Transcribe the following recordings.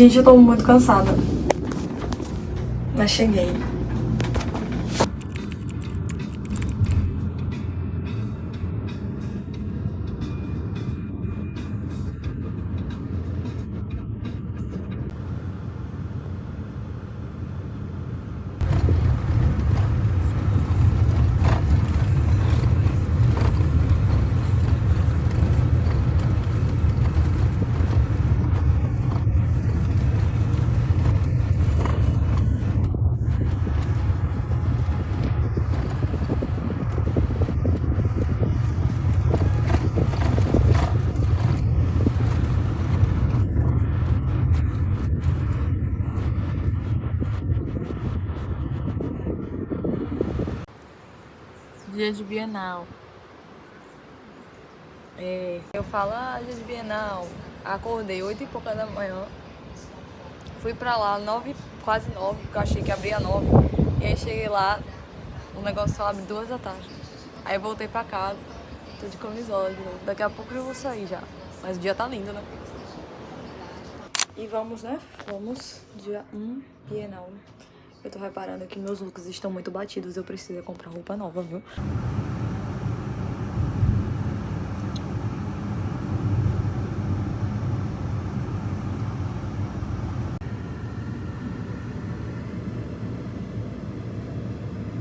Gente, eu tô muito cansada. Mas cheguei. Dia de Bienal. Eu falo, dia de Bienal. Acordei 8 e pouca da manhã. Fui pra lá, 9, quase 9, porque eu achei que abria 9. E aí cheguei lá, o negócio só abre 2 da tarde. Aí eu voltei pra casa, tô de camisola de novo. Daqui a pouco eu vou sair já. Mas o dia tá lindo, né? E vamos, né? Vamos, dia 1, Bienal. Eu tô reparando que meus looks estão muito batidos, eu preciso comprar roupa nova, viu?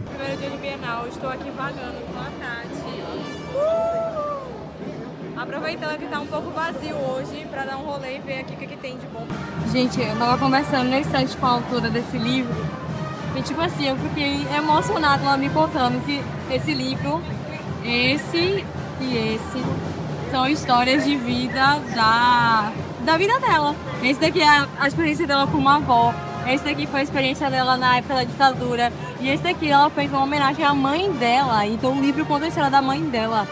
Primeiro dia de Bienal, estou aqui vagando com a Tati. Aproveitando que tá um pouco vazio hoje pra dar um rolê e ver aqui o que tem de bom. Gente, eu tava conversando no instante com a autora desse livro. E tipo assim, eu fiquei emocionada ela me contando que esse livro, esse e esse, são histórias de vida da vida dela. Esse daqui é a experiência dela como avó. Esse daqui foi a experiência dela na época da ditadura. E esse daqui ela fez uma homenagem à mãe dela. Então o livro conta a história da mãe dela.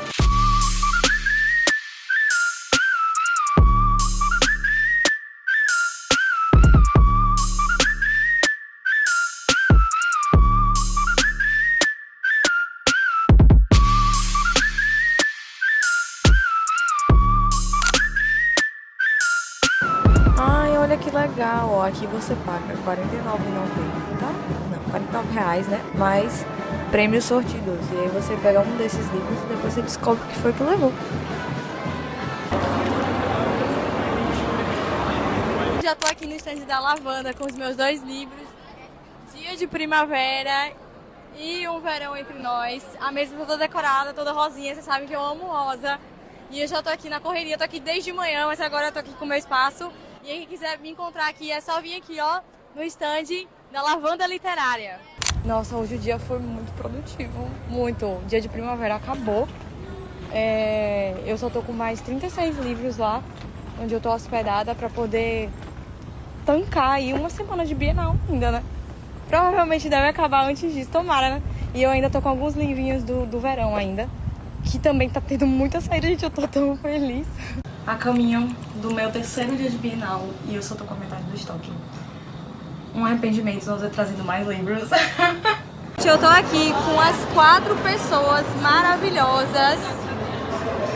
Ai, olha que legal, ó, aqui você paga R$ 49,90, não, R$ 49,00, né, mais prêmios sortidos, e aí você pega um desses livros e depois você descobre o que foi que levou. Já tô aqui no stand da Lavanda com os meus 2 livros, Dia de Primavera e Um Verão Entre Nós. A mesa toda decorada, toda rosinha, vocês sabem que eu amo rosa. E eu já tô aqui na correria, tô aqui desde manhã, mas agora eu tô aqui com o meu espaço. E aí, quem quiser me encontrar aqui, é só vir aqui, ó, no stand da Lavanda Literária. Nossa, hoje o dia foi muito produtivo, muito. O dia de primavera acabou. Eu só tô com mais 36 livros lá, onde eu tô hospedada pra poder tancar aí uma semana de Bienal ainda, né? Provavelmente deve acabar antes disso, tomara, né? E eu ainda tô com alguns livrinhos do verão ainda, que também tá tendo muita saída, gente, eu tô tão feliz. A caminho do meu 3º dia de Bienal e eu só tô com a metade do estoque. Um arrependimento não ter trazido mais livros. Eu tô aqui com as 4 pessoas maravilhosas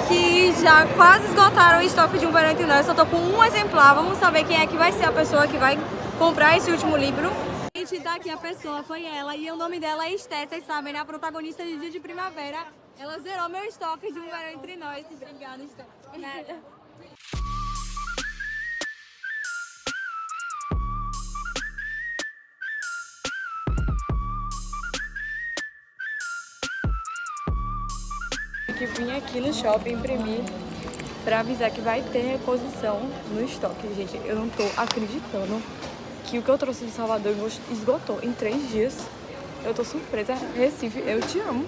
que já quase esgotaram o estoque de Um Verão Entre Nós. Eu só tô com um exemplar, vamos saber quem é que vai ser a pessoa que vai comprar esse último livro. Gente, tá aqui a pessoa, foi ela, e o nome dela é Esté, vocês sabem, né? A protagonista de Dia de Primavera. Ela zerou meu estoque de Um Verão Entre Nós. Obrigada, Esté. Nada. Que vim aqui no shopping imprimir pra avisar que vai ter reposição no estoque. Gente, eu não tô acreditando que o que eu trouxe de Salvador esgotou em 3 dias. Eu tô surpresa. Recife, eu te amo.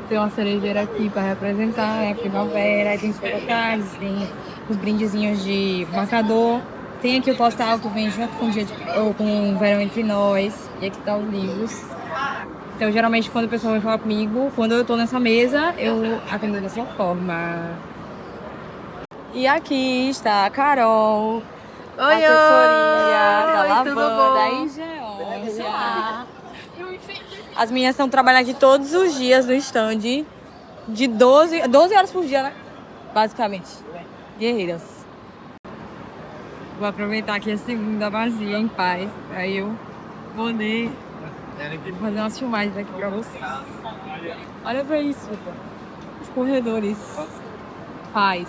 Tem uma cerejeira aqui pra representar a primavera, tem os cartazes, tem os brindezinhos de marcador. Tem aqui o postal que vem junto com o Verão Entre Nós. E aqui tá os livros. Então, geralmente, quando o pessoal vai falar comigo, quando eu tô nessa mesa, eu atendo dessa forma. E aqui está a Carol, assessoria da Lavanda e Georgia. As meninas estão trabalhando aqui todos os dias no stand, de 12 horas por dia, né? Basicamente. Guerreiras. Vou aproveitar aqui a segunda vazia em paz. Aí eu vou poder fazer umas filmagens aqui pra vocês. Olha pra isso, pô. Os corredores. Paz.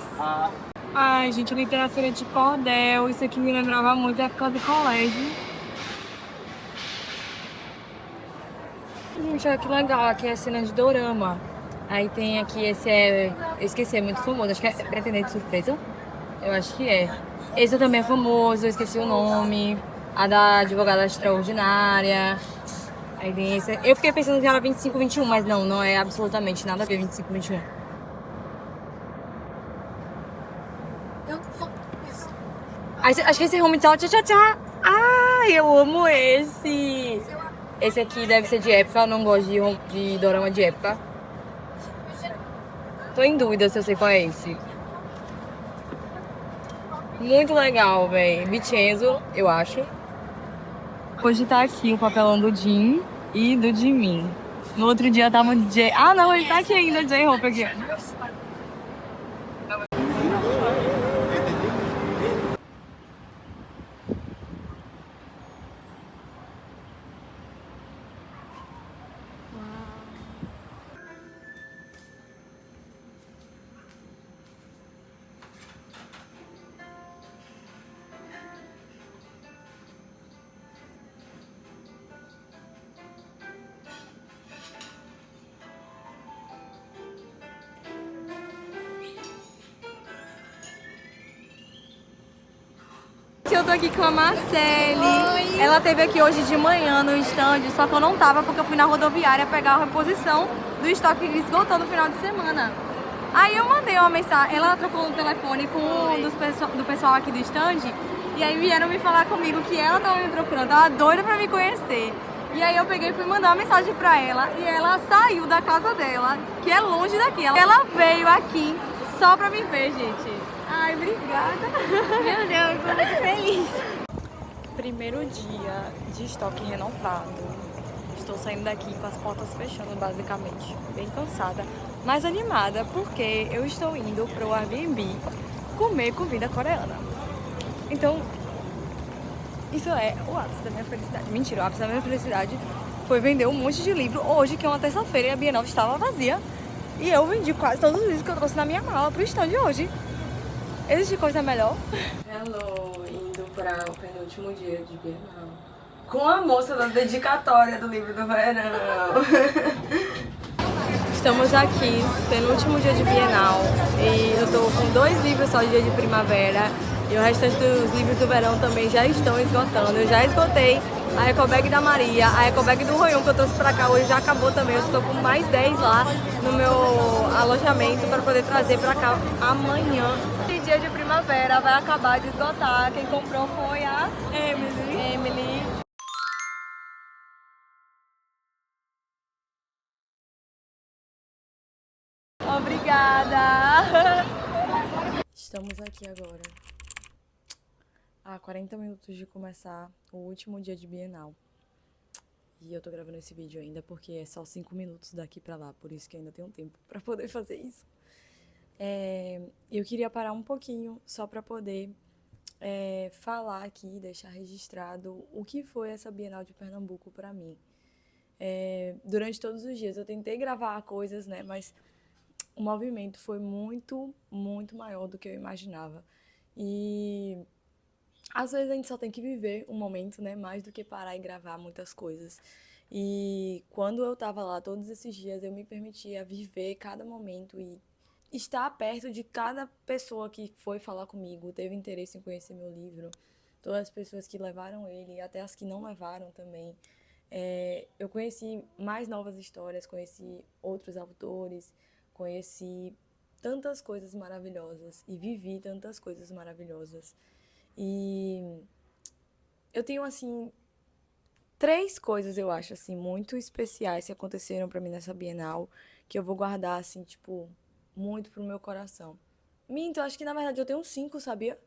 Ai, gente, literatura de cordel. Isso aqui me lembrava muito a época do colégio. Gente, olha que legal. Aqui é a cena de dorama. Aí tem aqui esse eu esqueci, é muito famoso. Acho que é Pretendente de Surpresa. Eu acho que é. Esse também é famoso, eu esqueci o nome. A da Advogada Extraordinária. Aí tem esse. Eu fiquei pensando que era 25-21, mas não é absolutamente nada a ver 25-21. Acho que esse é Home Tchau Tchau Tchau. Ai, eu amo esse. Esse aqui deve ser de época, eu não gosto de dorama de época. Tô em dúvida se eu sei qual é esse. Muito legal, velho. Vincenzo, eu acho. Hoje tá aqui o papelão do Jim e do Jimin. No outro dia tava o DJ. Ah, não, ele tá aqui ainda, o J-Hope aqui. Eu tô aqui com a Marcele. Oi. Ela esteve aqui hoje de manhã no stand, só que eu não tava porque eu fui na rodoviária pegar a reposição do estoque que esgotou no final de semana. Aí eu mandei uma mensagem, ela trocou um telefone com um do pessoal aqui do stand e aí vieram me falar comigo que ela tava me procurando, tava doida pra me conhecer. E aí eu peguei e fui mandar uma mensagem pra ela e ela saiu da casa dela, que é longe daqui. Ela veio aqui só pra me ver, gente. Ai, obrigada. Meu Deus, eu tô muito feliz. Primeiro dia de estoque renovado. Estou saindo daqui com as portas fechando, basicamente. Bem cansada, mas animada, porque eu estou indo pro Airbnb comer comida coreana. Então, isso é o ápice da minha felicidade. Mentira, o ápice da minha felicidade foi vender um monte de livro hoje, que é uma terça-feira, e a Bienal estava vazia. E eu vendi quase todos os livros que eu trouxe na minha mala pro stand de hoje. Existe coisa melhor? Hello, indo para o penúltimo dia de Bienal. Com a moça da dedicatória do livro do verão. Estamos aqui, penúltimo dia de Bienal. E eu tô com 2 livros só de dia de primavera. E o restante dos livros do verão também já estão esgotando. Eu já esgotei a Ecobag da Maria, a Ecobag do Royão que eu trouxe pra cá hoje já acabou também. Eu estou com mais 10 lá no meu alojamento para poder trazer pra cá amanhã. Esse dia de primavera vai acabar de esgotar. Quem comprou foi a Emily. Obrigada! Estamos aqui agora a 40 minutos de começar o último dia de Bienal. E eu tô gravando esse vídeo ainda porque é só 5 minutos daqui pra lá, por isso que ainda tenho tempo pra poder fazer isso. Eu queria parar um pouquinho só pra poder falar aqui, deixar registrado o que foi essa Bienal de Pernambuco pra mim. Durante todos os dias eu tentei gravar coisas, né, mas o movimento foi muito, muito maior do que eu imaginava. E às vezes a gente só tem que viver um momento, né? Mais do que parar e gravar muitas coisas. E quando eu tava lá todos esses dias, eu me permitia viver cada momento e estar perto de cada pessoa que foi falar comigo, teve interesse em conhecer meu livro, todas as pessoas que levaram ele, até as que não levaram também. Eu conheci mais novas histórias, conheci outros autores, conheci tantas coisas maravilhosas e vivi tantas coisas maravilhosas. E eu tenho, assim, 3 coisas, eu acho, assim, muito especiais que aconteceram pra mim nessa Bienal, que eu vou guardar, assim, tipo, muito pro meu coração. Minto, eu acho que na verdade eu tenho 5, sabia?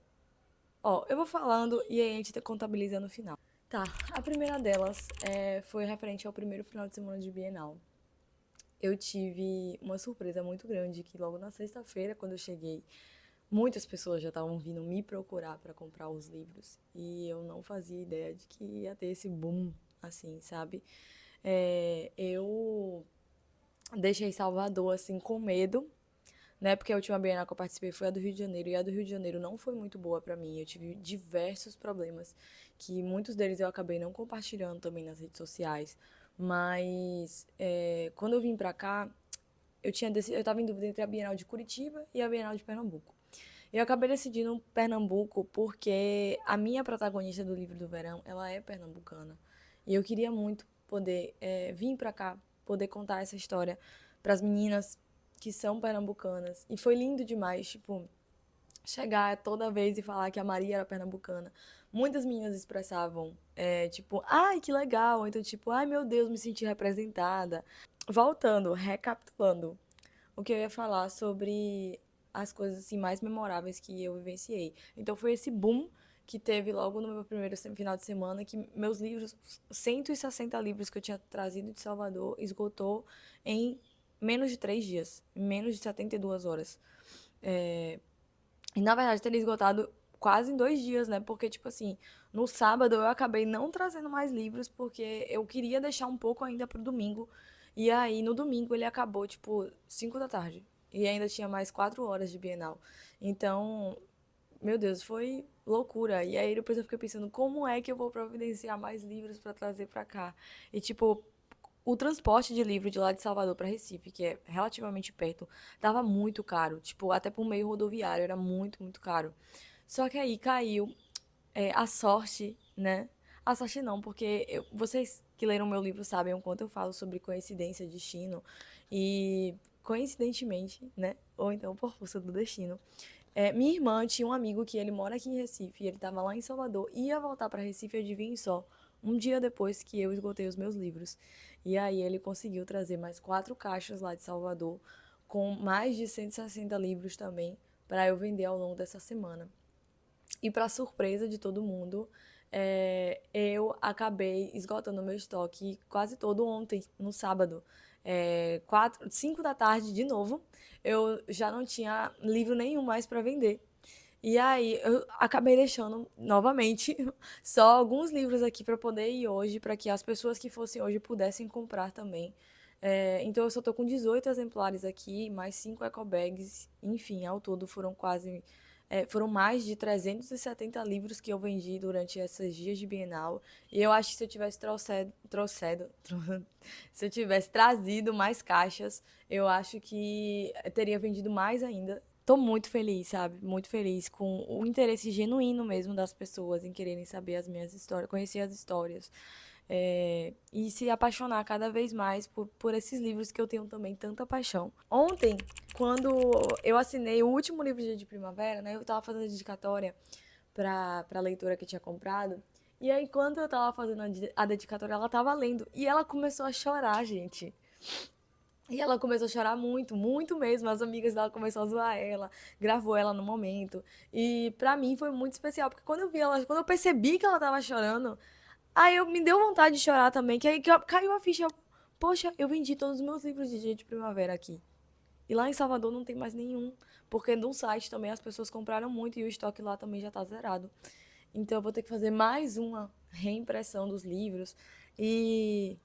Ó, eu vou falando e aí a gente contabiliza no final. Tá, a primeira delas foi referente ao primeiro final de semana de Bienal. Eu tive uma surpresa muito grande, que logo na sexta-feira, quando eu cheguei, muitas pessoas já estavam vindo me procurar para comprar os livros e eu não fazia ideia de que ia ter esse boom, assim, sabe? Eu deixei Salvador, assim, com medo, né? Porque a última Bienal que eu participei foi a do Rio de Janeiro, e a do Rio de Janeiro não foi muito boa pra mim. Eu tive diversos problemas, que muitos deles eu acabei não compartilhando também nas redes sociais. Mas quando eu vim pra cá, eu tava em dúvida entre a Bienal de Curitiba e a Bienal de Pernambuco. Eu acabei decidindo Pernambuco porque a minha protagonista do livro do verão, ela é pernambucana. E eu queria muito poder vir pra cá, poder contar essa história pras meninas que são pernambucanas. E foi lindo demais, tipo, chegar toda vez e falar que a Maria era pernambucana. Muitas meninas expressavam, tipo, ai, que legal. Ou então, tipo, ai, meu Deus, me senti representada. Voltando, recapitulando, o que eu ia falar sobre as coisas assim mais memoráveis que eu vivenciei. Então foi esse boom que teve logo no meu primeiro final de semana, que meus livros, 160 livros que eu tinha trazido de Salvador, esgotou em menos de 3 dias, em menos de 72 horas. E na verdade teria esgotado quase em 2 dias, né? Porque, tipo assim, no sábado eu acabei não trazendo mais livros, porque eu queria deixar um pouco ainda pro domingo. E aí, no domingo, ele acabou, tipo, 5 da tarde. E ainda tinha mais 4 horas de Bienal. Então, meu Deus, foi loucura. E aí depois eu fiquei pensando, como é que eu vou providenciar mais livros pra trazer pra cá? E, tipo, o transporte de livro de lá de Salvador para Recife, que é relativamente perto, tava muito caro. Tipo, até por meio rodoviário, era muito, muito caro. Só que aí caiu a sorte, né? A sorte não, porque vocês que leram meu livro sabem o quanto eu falo sobre coincidência, destino. E coincidentemente, né? Ou então por força do destino. Minha irmã tinha um amigo que ele mora aqui em Recife, e ele estava lá em Salvador, ia voltar para Recife, adivinha só, um dia depois que eu esgotei os meus livros. E aí ele conseguiu trazer mais 4 caixas lá de Salvador, com mais de 160 livros também, para eu vender ao longo dessa semana. E para surpresa de todo mundo, eu acabei esgotando meu estoque quase todo ontem, no sábado. 5 da tarde, de novo, eu já não tinha livro nenhum mais para vender. E aí eu acabei deixando novamente só alguns livros aqui para poder ir hoje, para que as pessoas que fossem hoje pudessem comprar também. Então eu só tô com 18 exemplares aqui, mais 5 eco bags, enfim, ao todo foram mais de 370 livros que eu vendi durante esses dias de Bienal. E eu acho que se eu tivesse se eu tivesse trazido mais caixas, eu acho que teria vendido mais ainda. Tô muito feliz, sabe? Muito feliz com o interesse genuíno mesmo das pessoas em quererem saber as minhas histórias, conhecer as histórias. E se apaixonar cada vez mais por esses livros que eu tenho também tanta paixão. Ontem, quando eu assinei o último livro de primavera, né? Eu tava fazendo a dedicatória pra leitora que eu tinha comprado. E aí, quando eu tava fazendo a dedicatória, ela tava lendo. E ela começou a chorar, gente. E ela começou a chorar muito, muito mesmo. As amigas dela começaram a zoar ela, gravou ela no momento. E pra mim foi muito especial, porque quando eu percebi que ela tava chorando, aí eu me deu vontade de chorar também, que aí caiu a ficha. Poxa, eu vendi todos os meus livros de dia de primavera aqui. E lá em Salvador não tem mais nenhum, porque no site também as pessoas compraram muito e o estoque lá também já tá zerado. Então eu vou ter que fazer mais uma reimpressão dos livros. E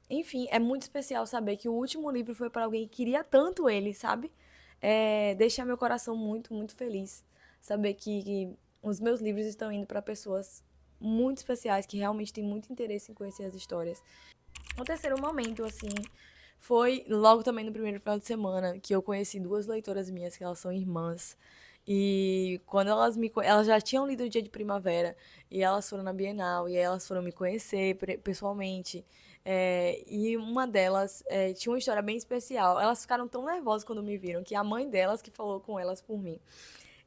enfim, é muito especial saber que o último livro foi para alguém que queria tanto ele, sabe? Deixa meu coração muito, muito feliz. Saber que os meus livros estão indo para pessoas muito especiais, que realmente têm muito interesse em conhecer as histórias. O terceiro momento, assim, foi logo também no primeiro final de semana, que eu conheci duas leitoras minhas, que elas são irmãs. E quando elas já tinham lido o Dia de Primavera, e elas foram na Bienal, e aí elas foram me conhecer pessoalmente. E uma delas tinha uma história bem especial. Elas ficaram tão nervosas quando me viram, que a mãe delas que falou com elas por mim.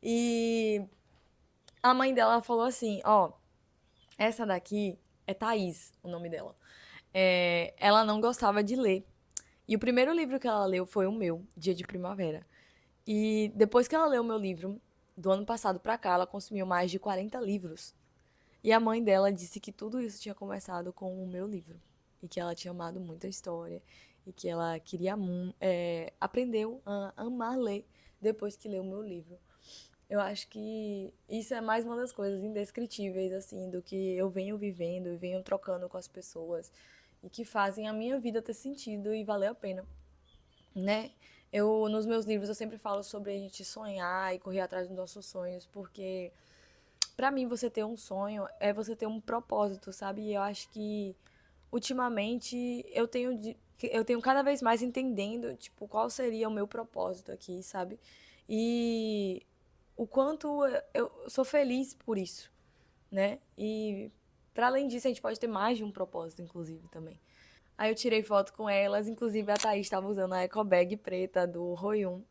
E a mãe dela falou assim, ó, essa daqui é Thaís, o nome dela. Ela não gostava de ler. E o primeiro livro que ela leu foi o meu, Dia de Primavera. E depois que ela leu o meu livro, do ano passado pra cá, ela consumiu mais de 40 livros. E a mãe dela disse que tudo isso tinha começado com o meu livro. E que ela tinha amado muito a história. E que ela aprendeu a amar ler depois que leu o meu livro. Eu acho que isso é mais uma das coisas indescritíveis, assim, do que eu venho vivendo e venho trocando com as pessoas e que fazem a minha vida ter sentido e valer a pena, né? Nos meus livros, eu sempre falo sobre a gente sonhar e correr atrás dos nossos sonhos, porque pra mim você ter um sonho é você ter um propósito, sabe? E eu acho que ultimamente eu tenho cada vez mais entendendo, tipo, qual seria o meu propósito aqui, sabe? E o quanto eu sou feliz por isso, né? E para além disso, a gente pode ter mais de um propósito, inclusive, também. Aí eu tirei foto com elas, inclusive a Thaís estava usando a eco bag preta do Royum,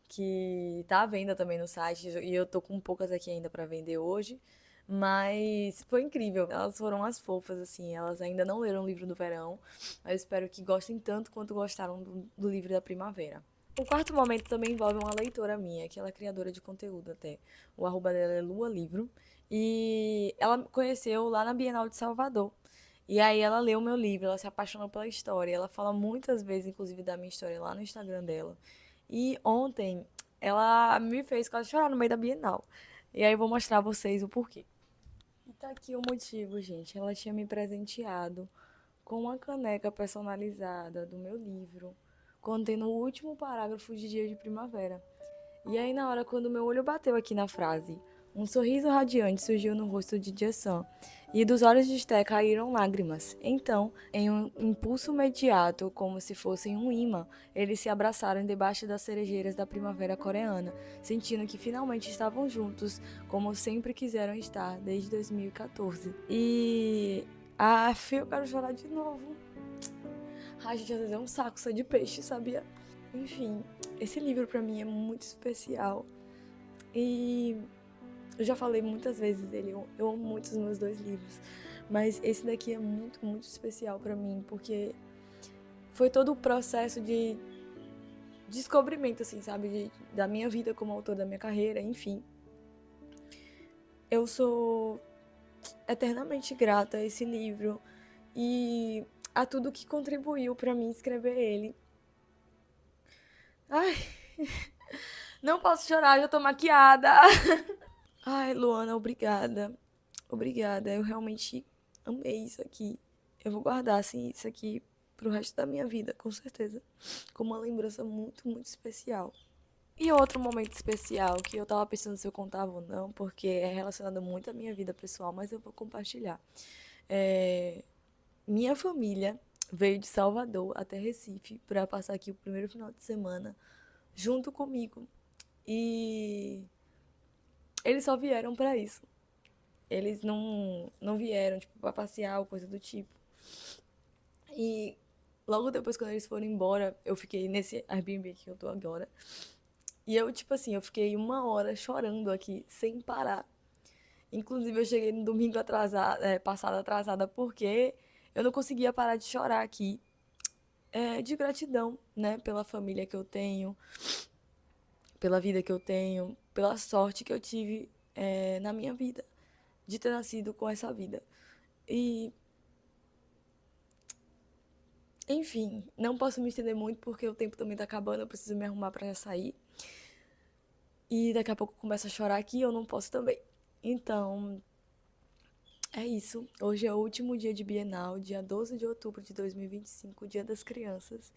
que tá à venda também no site, e eu tô com poucas aqui ainda para vender hoje. Mas foi incrível. Elas foram as fofas, assim. Elas ainda não leram o livro do verão. Mas eu espero que gostem tanto quanto gostaram do livro da primavera. O quarto momento também envolve uma leitora minha, que ela é criadora de conteúdo até. O arroba dela é Lua Livro. E ela me conheceu lá na Bienal de Salvador. E aí ela leu o meu livro, ela se apaixonou pela história. Ela fala muitas vezes, inclusive, da minha história lá no Instagram dela. E ontem ela me fez quase chorar no meio da Bienal. E aí eu vou mostrar a vocês o porquê. E tá aqui o motivo, gente. Ela tinha me presenteado com uma caneca personalizada do meu livro, contendo o último parágrafo de Dia de Primavera. E aí, na hora, quando meu olho bateu aqui na frase, um sorriso radiante surgiu no rosto de Jason, e dos olhos de Sté caíram lágrimas. Então, em um impulso imediato, como se fossem um imã, eles se abraçaram debaixo das cerejeiras da primavera coreana, sentindo que finalmente estavam juntos, como sempre quiseram estar desde 2014. Eu quero chorar de novo. Ai, gente, às vezes é um saco só de peixe, sabia? Enfim, esse livro pra mim é muito especial. E eu já falei muitas vezes dele, eu amo muito os meus dois livros. Mas esse daqui é muito, muito especial pra mim, porque foi todo o processo de descobrimento, assim, sabe? Da minha vida como autor, da minha carreira, enfim. Eu sou eternamente grata a esse livro e a tudo que contribuiu pra mim escrever ele. Ai, não posso chorar, já tô maquiada. Ai, Luana, obrigada. Obrigada, eu realmente amei isso aqui. Eu vou guardar, assim, isso aqui pro resto da minha vida, com certeza. Como uma lembrança muito, muito especial. E outro momento especial que eu tava pensando se eu contava ou não, porque é relacionado muito à minha vida pessoal, mas eu vou compartilhar. Minha família veio de Salvador até Recife para passar aqui o primeiro final de semana junto comigo. E eles só vieram para isso. Eles não vieram, tipo, pra passear ou coisa do tipo. E logo depois, quando eles foram embora, eu fiquei nesse Airbnb que eu tô agora. E eu, tipo assim, eu fiquei 1 hora chorando aqui, sem parar. Inclusive, eu cheguei no domingo passado atrasada, porque eu não conseguia parar de chorar aqui. De gratidão, né? Pela família que eu tenho, pela vida que eu tenho, pela sorte que eu tive na minha vida, de ter nascido com essa vida. E, enfim, não posso me estender muito porque o tempo também tá acabando, eu preciso me arrumar pra sair. E daqui a pouco eu começo a chorar aqui e eu não posso também. Então, é isso. Hoje é o último dia de Bienal, dia 12 de outubro de 2025, Dia das Crianças.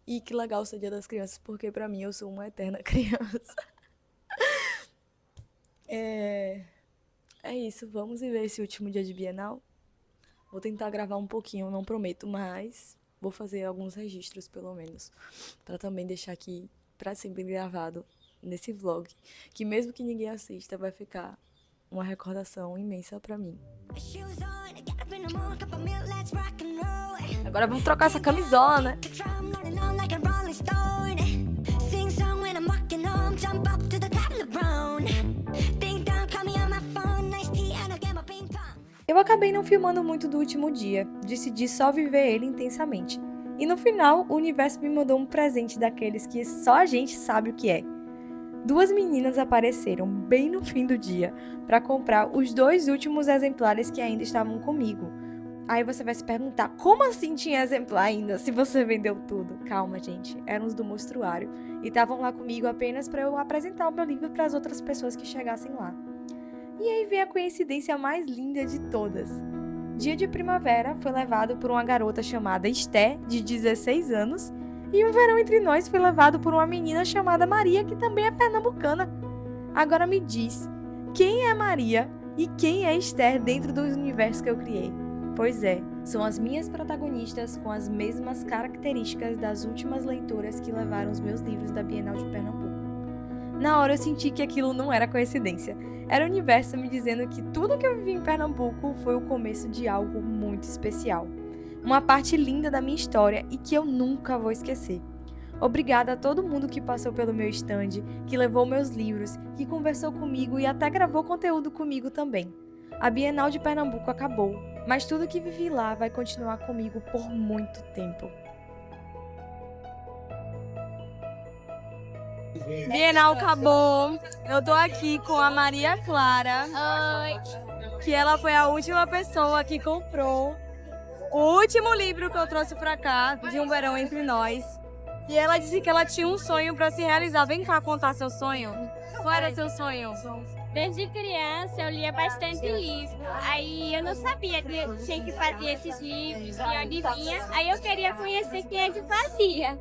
E que legal ser Dia das Crianças, porque pra mim eu sou uma eterna criança. É isso, vamos viver esse último dia de Bienal. Vou tentar gravar um pouquinho, não prometo, mas vou fazer alguns registros, pelo menos, pra também deixar aqui pra sempre gravado nesse vlog, que mesmo que ninguém assista, vai ficar uma recordação imensa pra mim. Agora vamos trocar essa camisola, né? Eu acabei não filmando muito do último dia, decidi só viver ele intensamente. E no final, o universo me mandou um presente daqueles que só a gente sabe o que é. 2 meninas apareceram bem no fim do dia para comprar os 2 últimos exemplares que ainda estavam comigo. Aí você vai se perguntar, como assim tinha exemplar ainda, se você vendeu tudo? Calma, gente, eram os do mostruário e estavam lá comigo apenas para eu apresentar o meu livro para as outras pessoas que chegassem lá. E aí vem a coincidência mais linda de todas. Dia de Primavera foi levado por uma garota chamada Esté, de 16 anos, e Um Verão Entre Nós foi levado por uma menina chamada Maria, que também é pernambucana. Agora me diz, quem é Maria e quem é Esther dentro do universo que eu criei? Pois é, são as minhas protagonistas com as mesmas características das últimas leitoras que levaram os meus livros da Bienal de Pernambuco. Na hora eu senti que aquilo não era coincidência. Era o universo me dizendo que tudo que eu vivi em Pernambuco foi o começo de algo muito especial. Uma parte linda da minha história e que eu nunca vou esquecer. Obrigada a todo mundo que passou pelo meu stand, que levou meus livros, que conversou comigo e até gravou conteúdo comigo também. A Bienal de Pernambuco acabou, mas tudo que vivi lá vai continuar comigo por muito tempo. Bienal acabou. Eu tô aqui com a Maria Clara. Oi. Que ela foi a última pessoa que comprou o último livro que eu trouxe pra cá, de Um Verão Entre Nós. E ela disse que ela tinha um sonho pra se realizar. Vem cá contar seu sonho. Qual era seu sonho? Desde criança eu lia bastante livro. Aí eu não sabia quem que fazia esses livros, de onde vinha. Aí eu queria conhecer quem é que fazia.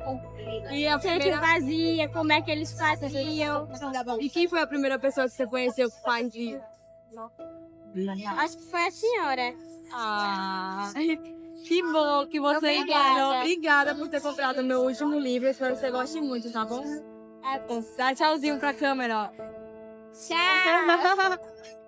E a Quem é que primeira... fazia, como é que eles faziam. E quem foi a primeira pessoa que você conheceu que faz livro? Acho que foi a senhora. Ah, que bom que você Obrigada. Obrigada por ter comprado o meu último livro. Espero que você goste muito, tá bom? É bom. Dá tchauzinho pra câmera, ó. Tchau.